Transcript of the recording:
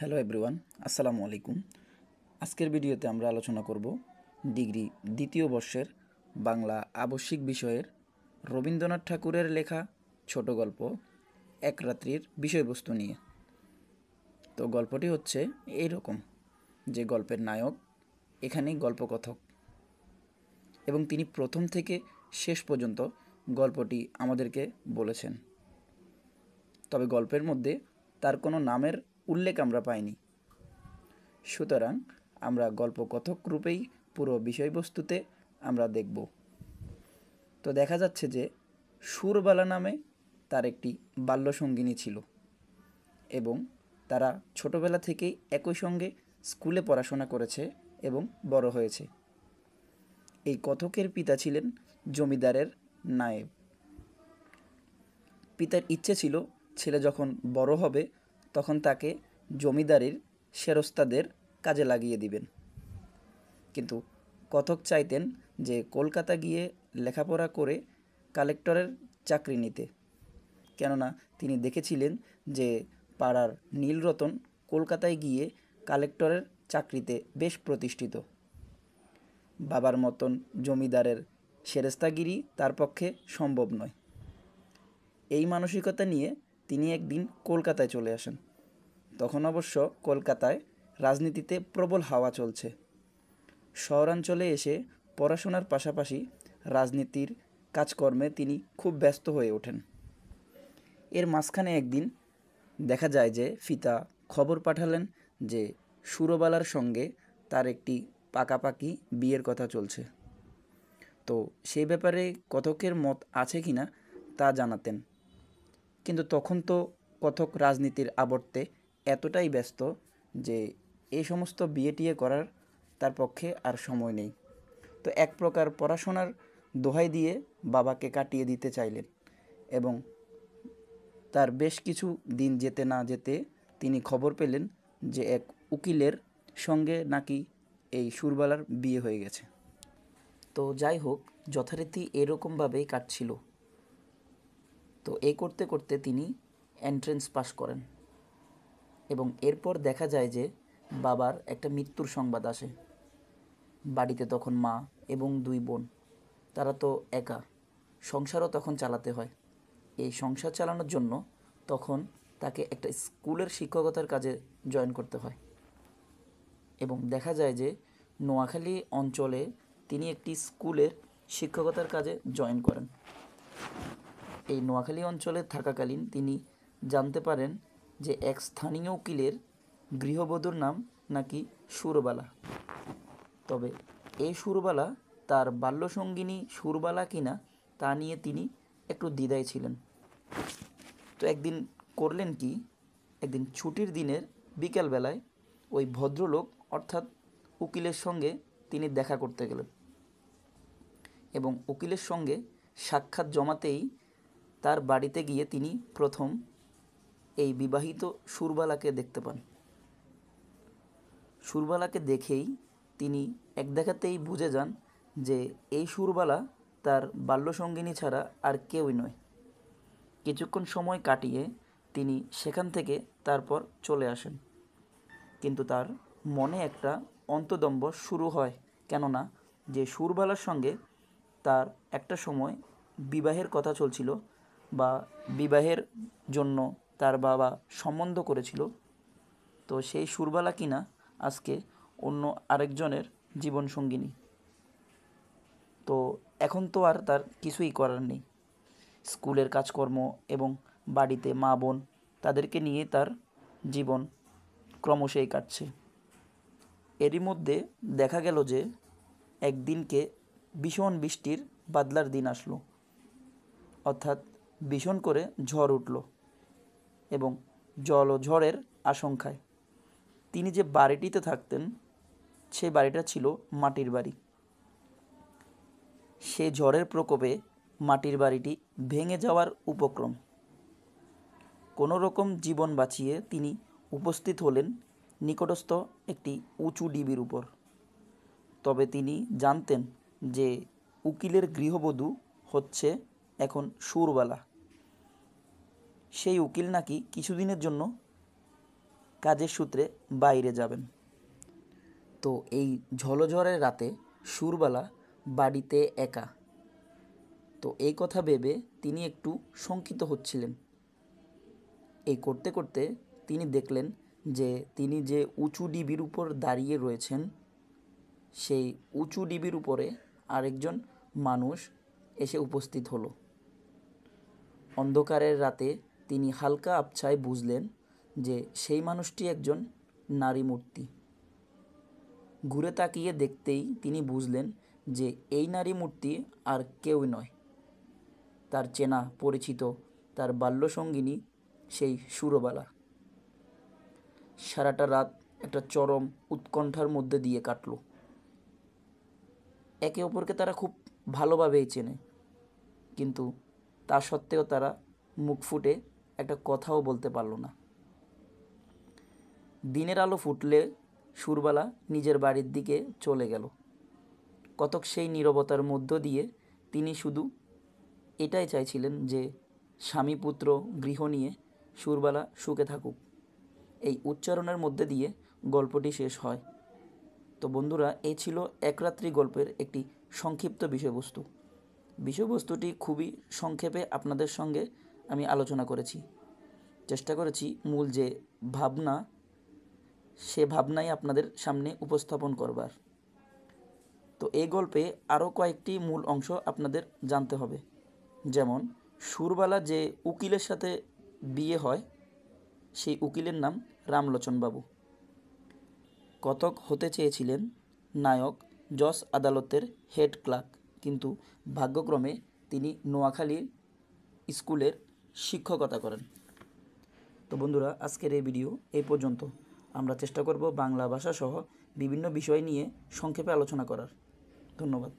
Hello everyone, আসসালামু আলাইকুম। আজকের ভিডিওতে আমরা আলোচনা করব ডিগ্রি দ্বিতীয় বর্ষের বাংলা আবশ্যিক বিষয়ের রবীন্দ্রনাথ ঠাকুরের লেখা ছোট গল্প এক রাত্রির বিষয়বস্তু নিয়ে। তো গল্পটি হচ্ছে এইরকম যে গল্পের নায়ক এখানেই গল্পকথক এবং তিনি প্রথম থেকে শেষ পর্যন্ত গল্পটি আমাদেরকে বলেছেন। তবে গল্পের মধ্যে তার কোনো নামের উল্লেখ আমরা পাইনি। সুতরাং আমরা গল্পকথক রূপেই পুরো বিষয়বস্তুতে আমরা দেখব। তো দেখা যাচ্ছে যে সুরবালা নামে তার একটি বাল্যসঙ্গিনী ছিল এবং তারা ছোটবেলা থেকেই একই সঙ্গে স্কুলে পড়াশোনা করেছে এবং বড় হয়েছে। এই কথকের পিতা ছিলেন জমিদারের নায়েব। পিতার ইচ্ছে ছিল ছেলে যখন বড় হবে তখন তাকে জমিদারির সেরস্তাদের কাজে লাগিয়ে দিবেন। কিন্তু কথক চাইতেন যে কলকাতা গিয়ে লেখাপড়া করে কালেক্টরের চাকরি নিতে, কেননা তিনি দেখেছিলেন যে পাড়ার নীলরতন কলকাতায় গিয়ে কালেক্টরের চাকরিতে বেশ প্রতিষ্ঠিত। বাবার মতন জমিদারের সেরেস্তাগিরি তার পক্ষে সম্ভব নয়। এই মানসিকতা নিয়ে তিনি একদিন কলকাতায় চলে আসেন। তখন অবশ্য কলকাতায় রাজনীতিতে প্রবল হাওয়া চলছে। শহরাঞ্চলে এসে পড়াশোনার পাশাপাশি রাজনীতির কাজকর্মে তিনি খুব ব্যস্ত হয়ে ওঠেন। এর মাঝখানে একদিন দেখা যায় যে পিতা খবর পাঠালেন যে সুরবালার সঙ্গে তার একটি পাকাপাকি বিয়ের কথা চলছে। তো সেই ব্যাপারে কথকের মত আছে কিনা তা জানাতেন। কিন্তু তখন তো কথক রাজনীতির আবর্তে এতটাই ব্যস্ত যে এই সমস্ত বিয়ে টিয়ে করার তার পক্ষে আর সময় নেই। তো এক প্রকার পড়াশোনার দোহাই দিয়ে বাবাকে কাটিয়ে দিতে চাইলেন এবং তার বেশ কিছু দিন যেতে না যেতে তিনি খবর পেলেন যে এক উকিলের সঙ্গে নাকি এই সুরবালার বিয়ে হয়ে গেছে। তো যাই হোক, যথারীতি এরকমভাবেই কাটছিল। তো এই করতে করতে তিনি এন্ট্রেন্স পাস করেন এবং এরপর দেখা যায় যে বাবার একটা মৃত্যুর সংবাদ আসে। বাড়িতে তখন মা এবং দুই বোন, তারা তো একা, সংসারও তখন চালাতে হয়। এই সংসার চালানোর জন্য তখন তাকে একটা স্কুলের শিক্ষকতার কাজে জয়েন করতে হয় এবং দেখা যায় যে নোয়াখালী অঞ্চলে তিনি একটি স্কুলের শিক্ষকতার কাজে জয়েন করেন। এই নোয়াখালী অঞ্চলে থাকাকালীন তিনি জানতে পারেন যে এক স্থানীয় উকিলের গৃহবধূর নাম নাকি সুরবালা। তবে এই সুরবালা তার বাল্যসঙ্গিনী সুরবালা কিনা তা নিয়ে তিনি একটু দ্বিধায় ছিলেন। তো একদিন করলেন কি, একদিন ছুটির দিনের বিকেলবেলায় ওই ভদ্রলোক অর্থাৎ উকিলের সঙ্গে তিনি দেখা করতে গেলেন এবং উকিলের সঙ্গে সাক্ষাৎ জমাতেই তার বাড়িতে গিয়ে তিনি প্রথম এই বিবাহিত সুরবালাকে দেখতে পান। সুরবালাকে দেখেই তিনি এক দেখাতেই বুঝে যান যে এই সুরবালা তার বাল্যসঙ্গিনী ছাড়া আর কেউই নয়। কিছুক্ষণ সময় কাটিয়ে তিনি সেখান থেকে তারপর চলে আসেন। কিন্তু তার মনে একটা অন্তদম্ব শুরু হয়, কেননা যে সুরবালার সঙ্গে তার একটা সময় বিবাহের কথা চলছিল বা বিবাহের জন্য তার বাবা সম্বন্ধ করেছিল, তো সেই সুরবালা কিনা আজকে অন্য আরেকজনের জীবনসঙ্গিনী। তো এখন তো আর তার কিছুই করার নেই। স্কুলের কাজকর্ম এবং বাড়িতে মা বোন তাদেরকে নিয়ে তার জীবন ক্রমশই কাটছে। এরই মধ্যে দেখা গেল যে একদিনকে ভীষণ বৃষ্টির বাদলার দিন আসলো, অর্থাৎ ভীষণ করে ঝড় উঠল এবং জল ও ঝড়ের আশঙ্কায় তিনি যে বাড়িটিতে থাকতেন সেই বাড়িটা ছিল মাটির বাড়ি। সে ঝড়ের প্রকোপে মাটির বাড়িটি ভেঙে যাওয়ার উপক্রম। কোনো রকম জীবন বাঁচিয়ে তিনি উপস্থিত হলেন নিকটস্থ একটি উঁচু ঢিবির উপর। তবে তিনি জানতেন যে উকিলের গৃহবধূ হচ্ছে এখন সুরবালা। সেই উকিল নাকি কিছুদিনের জন্য কাজের সূত্রে বাইরে যাবেন। তো এই ঝলঝড়ের রাতে সুরবালা বাড়িতে একা। তো এই কথা ভেবে তিনি একটু শঙ্কিত হচ্ছিলেন। এই করতে করতে তিনি দেখলেন যে তিনি যে উঁচু ডিবির উপর দাঁড়িয়ে রয়েছেন, সেই উঁচু ডিবির উপরে আরেকজন মানুষ এসে উপস্থিত হলো। অন্ধকারের রাতে তিনি হালকা আবছায় বুঝলেন যে সেই মানুষটি একজন নারী মূর্তি। ঘুরে তাকিয়ে দেখতেই তিনি বুঝলেন যে এই নারী মূর্তি আর কেউই নয়, তার চেনা পরিচিত, তার বাল্যসঙ্গিনী সেই সুরবালা। সারাটা রাত একটা চরম উৎকণ্ঠার মধ্যে দিয়ে কাটল। একে অপরকে তারা খুব ভালোভাবেই চেনে, কিন্তু তা সত্ত্বেও তারা মুখ ফুটে একটা কথাও বলতে পারল না। দিনের আলো ফুটলে সুরবালা নিজের বাড়ির দিকে চলে গেল। কতক সেই নীরবতার মধ্য দিয়ে তিনি শুধু এটাই চাইছিলেন যে স্বামী পুত্র গৃহ নিয়ে সুরবালা সুখে থাকুক। এই উচ্চারণের মধ্যে দিয়ে গল্পটি শেষ হয়। তো বন্ধুরা, এই ছিল এক রাত্রি গল্পের একটি সংক্ষিপ্ত বিষয়বস্তু। বিষয়বস্তুটি খুবই সংক্ষেপে আপনাদের সঙ্গে আমি আলোচনা করেছি। চেষ্টা করেছি মূল যে ভাবনা, সে ভাবনাই আপনাদের সামনে উপস্থাপন করবার। তো এই গল্পে আরও কয়েকটি মূল অংশ আপনাদের জানতে হবে। যেমন সুরবালা যে উকিলের সাথে বিয়ে হয়, সেই উকিলের নাম রামলোচন বাবু। কতক হতে চেয়েছিলেন নায়ক জজ আদালতের হেড ক্লার্ক, কিন্তু ভাগ্যক্রমে তিনি নোয়াখালীর স্কুলের শিক্ষকতা করেন। তো বন্ধুরা, আজকের এই ভিডিও এই পর্যন্ত। আমরা চেষ্টা করব বাংলা ভাষা সহ বিভিন্ন বিষয় নিয়ে সংক্ষেপে আলোচনা করার। ধন্যবাদ।